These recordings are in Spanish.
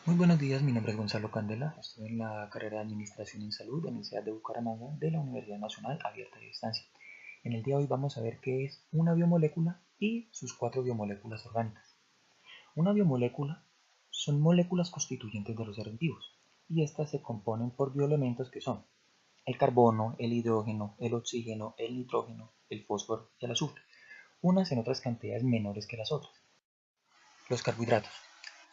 Muy buenos días, mi nombre es Gonzalo Candela, estoy en la carrera de Administración en Salud de la Universidad de Bucaramanga de la Universidad Nacional Abierta de Distancia. En el día de hoy vamos a ver qué es una biomolécula y sus cuatro biomoléculas orgánicas. Una biomolécula son moléculas constituyentes de los seres vivos y estas se componen por bioelementos que son el carbono, el hidrógeno, el oxígeno, el nitrógeno, el fósforo y el azufre, unas en otras cantidades menores que las otras. Los carbohidratos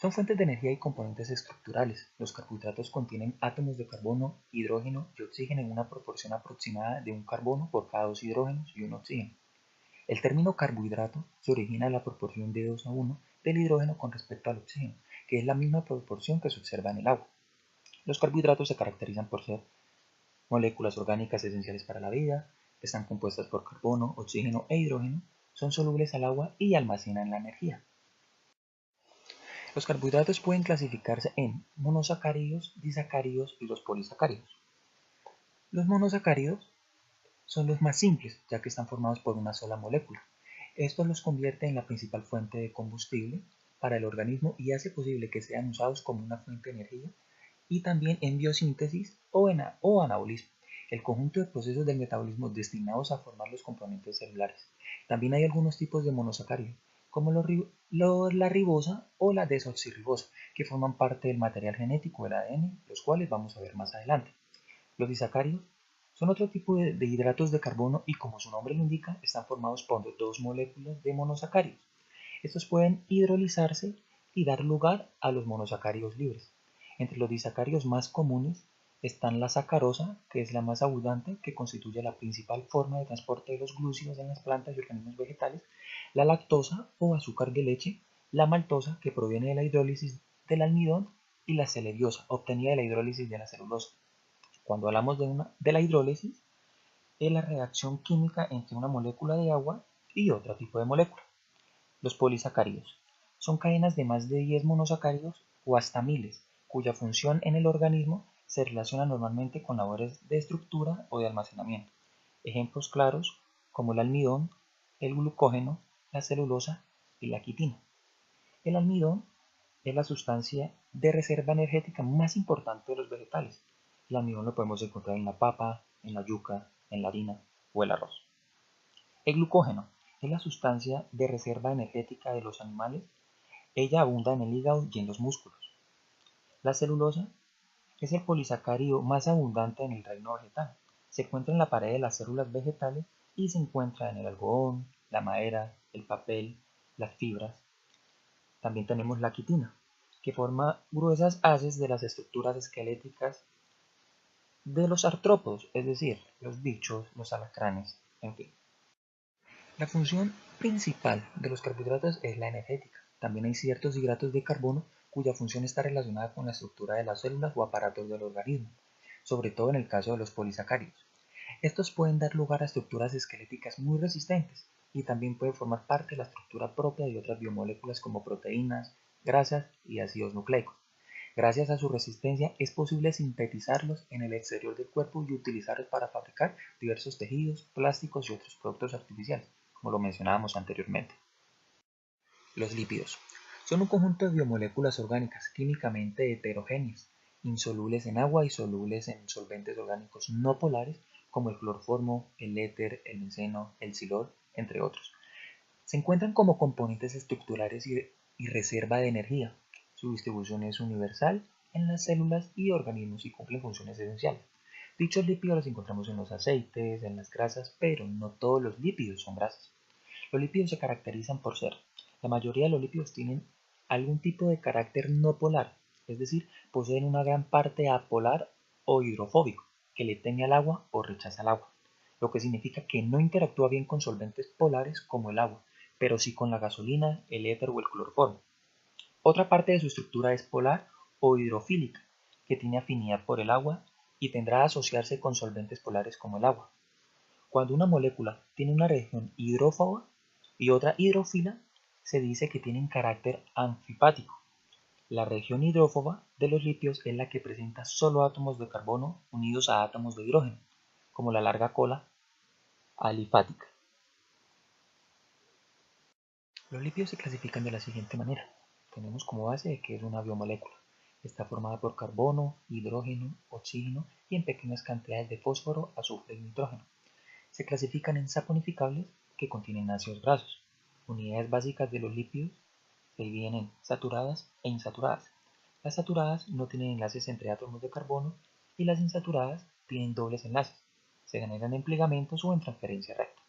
son fuentes de energía y componentes estructurales. Los carbohidratos contienen átomos de carbono, hidrógeno y oxígeno en una proporción aproximada de un carbono por cada dos hidrógenos y un oxígeno. El término carbohidrato se origina de la proporción de 2 a 1 del hidrógeno con respecto al oxígeno, que es la misma proporción que se observa en el agua. Los carbohidratos se caracterizan por ser moléculas orgánicas esenciales para la vida, están compuestas por carbono, oxígeno e hidrógeno, son solubles al agua y almacenan la energía. Los carbohidratos pueden clasificarse en monosacáridos, disacáridos y los polisacáridos. Los monosacáridos son los más simples, ya que están formados por una sola molécula. Esto los convierte en la principal fuente de combustible para el organismo y hace posible que sean usados como una fuente de energía y también en biosíntesis o anabolismo, el conjunto de procesos del metabolismo destinados a formar los componentes celulares. También hay algunos tipos de monosacáridos, como la ribosa o la desoxirribosa, que forman parte del material genético del ADN, los cuales vamos a ver más adelante. Los disacáridos son otro tipo de hidratos de carbono y, como su nombre lo indica, están formados por dos moléculas de monosacáridos. Estos pueden hidrolizarse y dar lugar a los monosacáridos libres. Entre los disacáridos más comunes están la sacarosa, que es la más abundante, que constituye la principal forma de transporte de los glúcidos en las plantas y organismos vegetales, la lactosa o azúcar de leche, la maltosa, que proviene de la hidrólisis del almidón, y la celeriosa, obtenida de la hidrólisis de la celulosa. Cuando hablamos de la hidrólisis, es la reacción química entre una molécula de agua y otro tipo de molécula. Los polisacáridos son cadenas de más de 10 monosacáridos o hasta miles, cuya función en el organismo se relaciona normalmente con labores de estructura o de almacenamiento. Ejemplos claros como el almidón, el glucógeno, la celulosa y la quitina. El almidón es la sustancia de reserva energética más importante de los vegetales. El almidón lo podemos encontrar en la papa, en la yuca, en la harina o el arroz. El glucógeno es la sustancia de reserva energética de los animales. Ella abunda en el hígado y en los músculos. La celulosa es el polisacárido más abundante en el reino vegetal. Se encuentra en la pared de las células vegetales y se encuentra en el algodón, la madera, el papel, las fibras. También tenemos la quitina, que forma gruesas haces de las estructuras esqueléticas de los artrópodos, es decir, los bichos, los alacranes, en fin. La función principal de los carbohidratos es la energética. También hay ciertos hidratos de carbono cuya función está relacionada con la estructura de las células o aparatos del organismo, sobre todo en el caso de los polisacáridos. Estos pueden dar lugar a estructuras esqueléticas muy resistentes y también pueden formar parte de la estructura propia de otras biomoléculas como proteínas, grasas y ácidos nucleicos. Gracias a su resistencia es posible sintetizarlos en el exterior del cuerpo y utilizarlos para fabricar diversos tejidos, plásticos y otros productos artificiales, como lo mencionábamos anteriormente. Los lípidos son un conjunto de biomoléculas orgánicas químicamente heterogéneas, insolubles en agua y solubles en solventes orgánicos no polares como el cloroformo, el éter, el benceno, el silol, entre otros. Se encuentran como componentes estructurales y reserva de energía. Su distribución es universal en las células y organismos y cumplen funciones esenciales. Dichos lípidos los encontramos en los aceites, en las grasas, pero no todos los lípidos son grasas. Los lípidos se caracterizan por ser, la mayoría de los lípidos tienen algún tipo de carácter no polar, es decir, poseen una gran parte apolar o hidrofóbico, que le teme al agua o rechaza el agua, lo que significa que no interactúa bien con solventes polares como el agua, pero sí con la gasolina, el éter o el cloroformo. Otra parte de su estructura es polar o hidrofílica, que tiene afinidad por el agua y tendrá a asociarse con solventes polares como el agua. Cuando una molécula tiene una región hidrófoba y otra hidrófila, se dice que tienen carácter anfipático. La región hidrófoba de los lípidos es la que presenta solo átomos de carbono unidos a átomos de hidrógeno, como la larga cola alifática. Los lípidos se clasifican de la siguiente manera. Tenemos como base que es una biomolécula. Está formada por carbono, hidrógeno, oxígeno y en pequeñas cantidades de fósforo, azufre y nitrógeno. Se clasifican en saponificables, que contienen ácidos grasos. Unidades básicas de los lípidos se dividen en saturadas e insaturadas. Las saturadas no tienen enlaces entre átomos de carbono y las insaturadas tienen dobles enlaces. Se generan en plegamentos o en transferencia recta.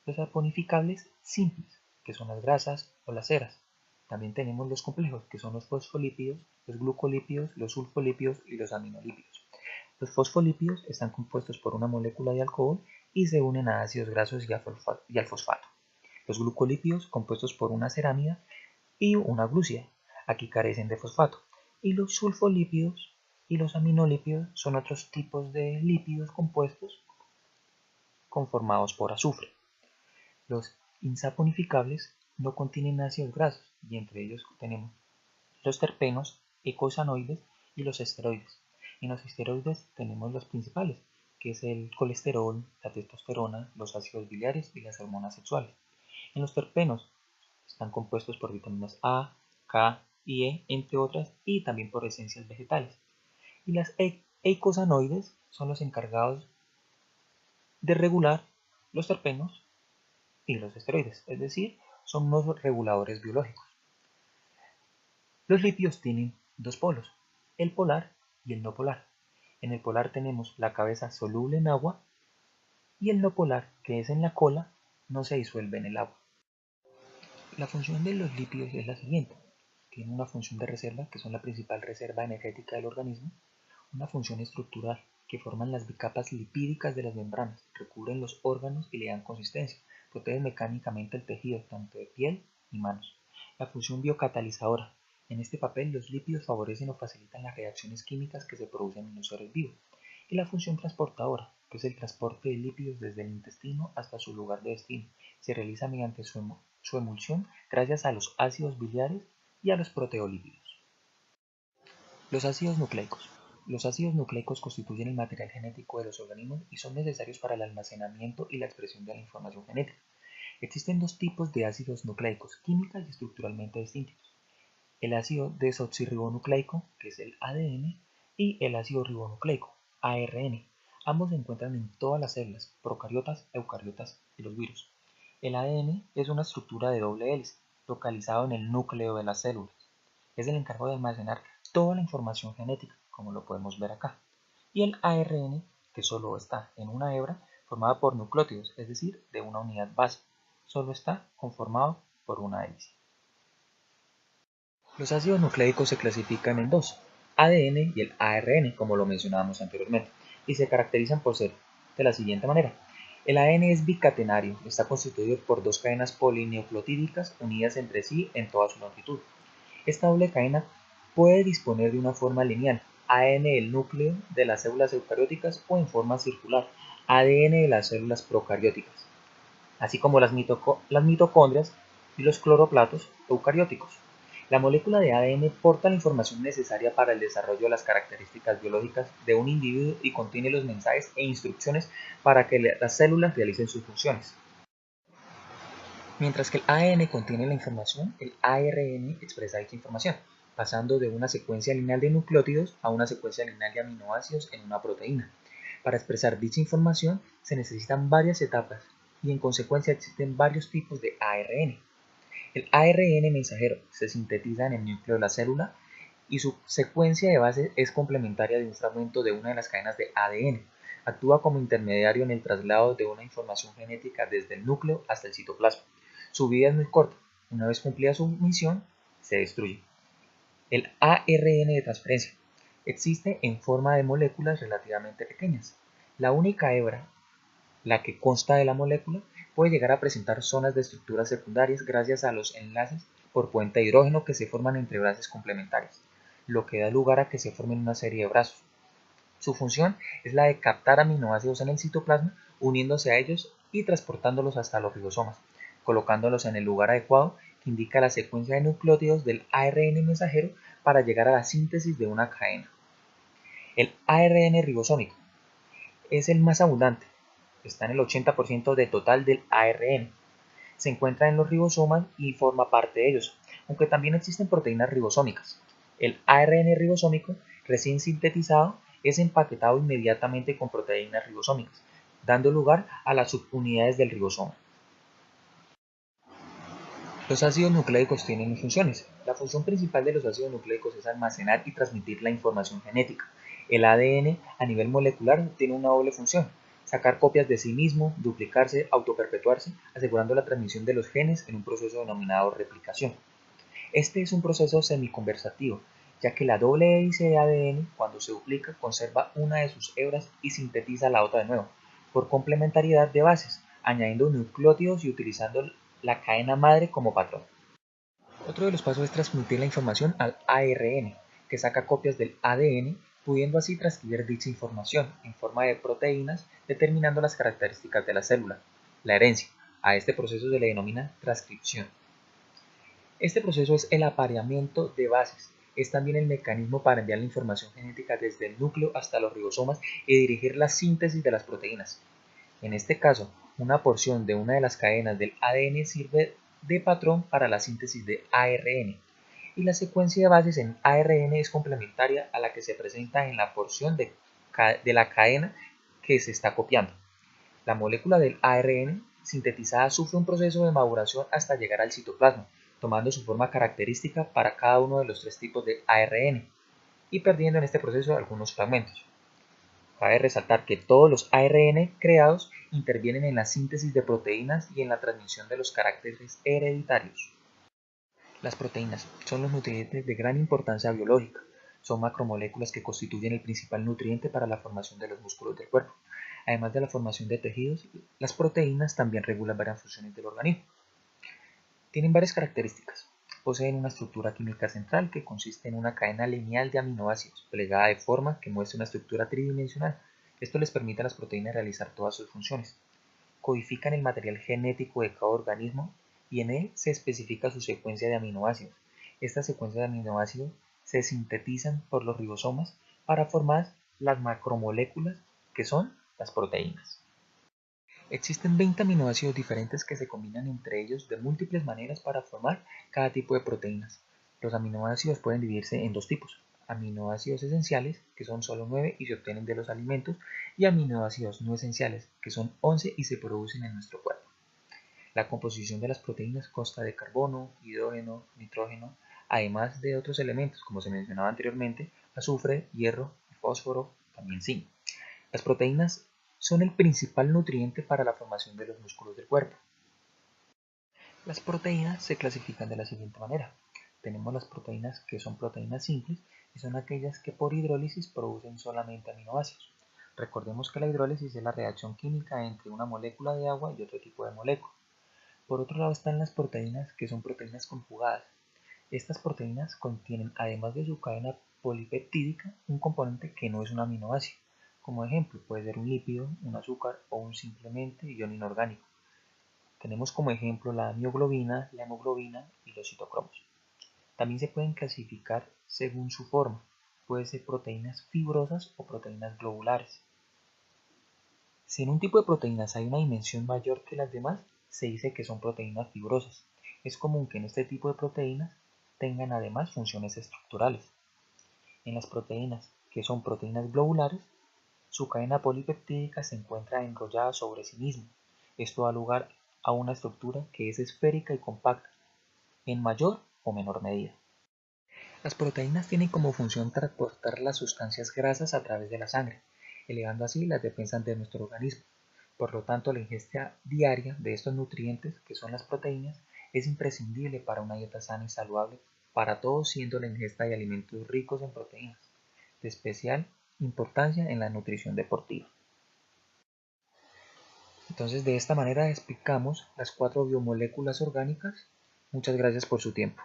Los saponificables simples, que son las grasas o las ceras. También tenemos los complejos, que son los fosfolípidos, los glucolípidos, los sulfolípidos y los aminolípidos. Los fosfolípidos están compuestos por una molécula de alcohol y se unen a ácidos grasos y al fosfato. Los glucolípidos compuestos por una ceramida y una glúcida. Aquí carecen de fosfato. Y los sulfolípidos y los aminolípidos son otros tipos de lípidos compuestos conformados por azufre. Los insaponificables no contienen ácidos grasos y entre ellos tenemos los terpenos, eicosanoides y los esteroides. En los esteroides tenemos los principales, que es el colesterol, la testosterona, los ácidos biliares y las hormonas sexuales. En los terpenos están compuestos por vitaminas A, K y E, entre otras, y también por esencias vegetales. Y las eicosanoides son los encargados de regular los terpenos y los esteroides, es decir, son unos reguladores biológicos. Los lípidos tienen dos polos, el polar y el no polar. En el polar tenemos la cabeza soluble en agua y el no polar, que es en la cola, no se disuelve en el agua. La función de los lípidos es la siguiente. Tienen una función de reserva, que son la principal reserva energética del organismo, una función estructural, que forman las bicapas lipídicas de las membranas, recubren los órganos y le dan consistencia, protegen mecánicamente el tejido, tanto de piel y manos. La función biocatalizadora. En este papel los lípidos favorecen o facilitan las reacciones químicas que se producen en los seres vivos. Y la función transportadora, que es el transporte de lípidos desde el intestino hasta su lugar de destino. Se realiza mediante su emulsión gracias a los ácidos biliares y a los proteolípidos. Los ácidos nucleicos. Los ácidos nucleicos constituyen el material genético de los organismos y son necesarios para el almacenamiento y la expresión de la información genética. Existen dos tipos de ácidos nucleicos, química y estructuralmente distintos. El ácido desoxirribonucleico, que es el ADN, y el ácido ribonucleico, ARN. Ambos se encuentran en todas las células, procariotas, eucariotas y los virus. El ADN es una estructura de doble hélice, localizado en el núcleo de las células. Es el encargado de almacenar toda la información genética, como lo podemos ver acá. Y el ARN, que solo está en una hebra, formada por nucleótidos, es decir, de una unidad base. Solo está conformado por una hélice. Los ácidos nucleicos se clasifican en dos, ADN y el ARN, como lo mencionábamos anteriormente, y se caracterizan por ser de la siguiente manera. El ADN es bicatenario, está constituido por dos cadenas polinucleotídicas unidas entre sí en toda su longitud. Esta doble cadena puede disponer de una forma lineal, ADN del núcleo de las células eucarióticas, o en forma circular, ADN de las células procarióticas, así como las mitocondrias y los cloroplastos eucarióticos. La molécula de ADN porta la información necesaria para el desarrollo de las características biológicas de un individuo y contiene los mensajes e instrucciones para que las células realicen sus funciones. Mientras que el ADN contiene la información, el ARN expresa dicha información, pasando de una secuencia lineal de nucleótidos a una secuencia lineal de aminoácidos en una proteína. Para expresar dicha información se necesitan varias etapas y en consecuencia existen varios tipos de ARN. El ARN mensajero se sintetiza en el núcleo de la célula y su secuencia de base es complementaria de un fragmento de una de las cadenas de ADN. Actúa como intermediario en el traslado de una información genética desde el núcleo hasta el citoplasma. Su vida es muy corta. Una vez cumplida su misión, se destruye. El ARN de transferencia existe en forma de moléculas relativamente pequeñas. La única hebra, la que consta de la molécula, puede llegar a presentar zonas de estructuras secundarias gracias a los enlaces por puente de hidrógeno que se forman entre bases complementarias, lo que da lugar a que se formen una serie de brazos. Su función es la de captar aminoácidos en el citoplasma, uniéndose a ellos y transportándolos hasta los ribosomas, colocándolos en el lugar adecuado que indica la secuencia de nucleótidos del ARN mensajero para llegar a la síntesis de una cadena. El ARN ribosómico es el más abundante, está en el 80% del total del ARN. Se encuentra en los ribosomas y forma parte de ellos, aunque también existen proteínas ribosómicas. El ARN ribosómico, recién sintetizado, es empaquetado inmediatamente con proteínas ribosómicas, dando lugar a las subunidades del ribosoma. Los ácidos nucleicos tienen funciones. La función principal de los ácidos nucleicos es almacenar y transmitir la información genética. El ADN a nivel molecular tiene una doble función: sacar copias de sí mismo, duplicarse, autoperpetuarse, asegurando la transmisión de los genes en un proceso denominado replicación. Este es un proceso semiconversativo, ya que la doble hélice de ADN, cuando se duplica, conserva una de sus hebras y sintetiza la otra de nuevo, por complementariedad de bases, añadiendo nucleótidos y utilizando la cadena madre como patrón. Otro de los pasos es transmitir la información al ARN, que saca copias del ADN, pudiendo así transcribir dicha información en forma de proteínas, determinando las características de la célula, la herencia. A este proceso se le denomina transcripción. Este proceso es el apareamiento de bases. Es también el mecanismo para enviar la información genética desde el núcleo hasta los ribosomas y dirigir la síntesis de las proteínas. En este caso, una porción de una de las cadenas del ADN sirve de patrón para la síntesis de ARN, y la secuencia de bases en ARN es complementaria a la que se presenta en la porción de la cadena que se está copiando. La molécula del ARN sintetizada sufre un proceso de maduración hasta llegar al citoplasma, tomando su forma característica para cada uno de los tres tipos de ARN y perdiendo en este proceso algunos fragmentos. Cabe resaltar que todos los ARN creados intervienen en la síntesis de proteínas y en la transmisión de los caracteres hereditarios. Las proteínas son los nutrientes de gran importancia biológica. Son macromoléculas que constituyen el principal nutriente para la formación de los músculos del cuerpo. Además de la formación de tejidos, las proteínas también regulan varias funciones del organismo. Tienen varias características. Poseen una estructura química central que consiste en una cadena lineal de aminoácidos, plegada de forma que muestra una estructura tridimensional. Esto les permite a las proteínas realizar todas sus funciones. Codifican el material genético de cada organismo y en él se especifica su secuencia de aminoácidos. Estas secuencias de aminoácidos se sintetizan por los ribosomas para formar las macromoléculas que son las proteínas. Existen 20 aminoácidos diferentes que se combinan entre ellos de múltiples maneras para formar cada tipo de proteínas. Los aminoácidos pueden dividirse en dos tipos: aminoácidos esenciales, que son solo 9 y se obtienen de los alimentos, y aminoácidos no esenciales, que son 11 y se producen en nuestro cuerpo. La composición de las proteínas consta de carbono, hidrógeno, nitrógeno, además de otros elementos, como se mencionaba anteriormente: azufre, hierro, fósforo, también zinc. Las proteínas son el principal nutriente para la formación de los músculos del cuerpo. Las proteínas se clasifican de la siguiente manera. Tenemos las proteínas que son proteínas simples y son aquellas que por hidrólisis producen solamente aminoácidos. Recordemos que la hidrólisis es la reacción química entre una molécula de agua y otro tipo de molécula. Por otro lado están las proteínas que son proteínas conjugadas. Estas proteínas contienen, además de su cadena polipeptídica, un componente que no es un aminoácido. Como ejemplo, puede ser un lípido, un azúcar o un simplemente ion inorgánico. Tenemos como ejemplo la mioglobina, la hemoglobina y los citocromos. También se pueden clasificar según su forma. Pueden ser proteínas fibrosas o proteínas globulares. Si en un tipo de proteínas hay una dimensión mayor que las demás, se dice que son proteínas fibrosas. Es común que en este tipo de proteínas tengan además funciones estructurales. En las proteínas que son proteínas globulares, su cadena polipeptídica se encuentra enrollada sobre sí misma. Esto da lugar a una estructura que es esférica y compacta, en mayor o menor medida. Las proteínas tienen como función transportar las sustancias grasas a través de la sangre, elevando así las defensas de nuestro organismo. Por lo tanto, la ingesta diaria de estos nutrientes, que son las proteínas, es imprescindible para una dieta sana y saludable para todos, siendo la ingesta de alimentos ricos en proteínas de especial importancia en la nutrición deportiva. Entonces, de esta manera explicamos las 4 biomoléculas orgánicas. Muchas gracias por su tiempo.